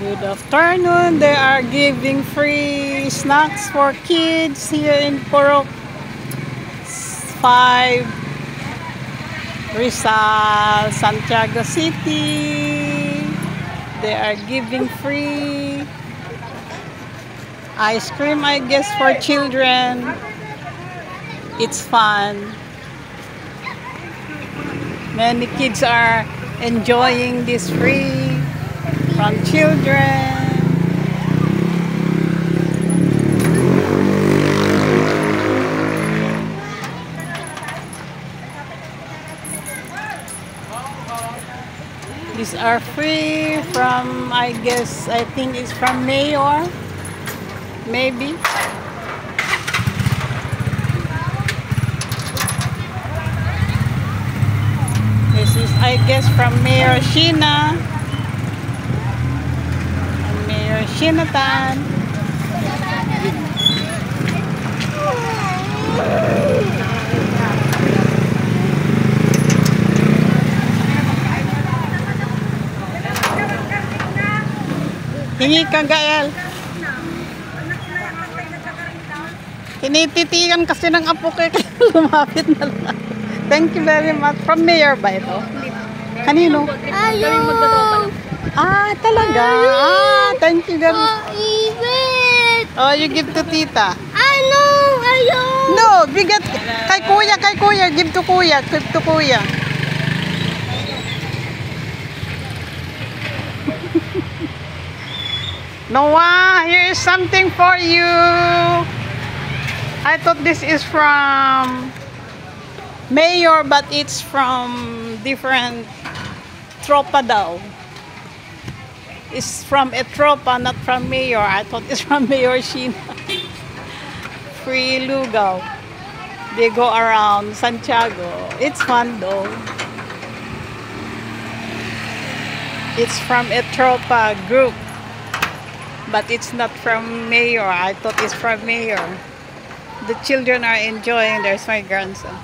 Good afternoon. They are giving free snacks for kids here in Purok 5, Rizal, Santiago City. They are giving free ice cream, I guess, for children. It's fun. Many kids are enjoying this free from children. These are free from, I guess, I think it's from Mayor, maybe. This is, I guess, from Mayor Sheena. Mayor Shinatan. Hingi ka, Gael. Tinititigan kasi ng apo kay lumapit na lang. Thank you very much. From Mayor ba ito? Kanino? Ah, talaga? Ah, thank you very much. Oh, you give to tita. No, bigat. Kay kuya. Give to kuya. Give to kuya. Noah, here is something for you. I thought this is from Mayor, but it's from different tropa daw. It's from a tropa, not from Mayor. I thought it's from Mayor Sheena. Free lugaw. They go around Santiago. It's fun though. It's from a tropa group, but it's not from Mayor. I thought it's from Mayor. The children are enjoying. There's my grandson.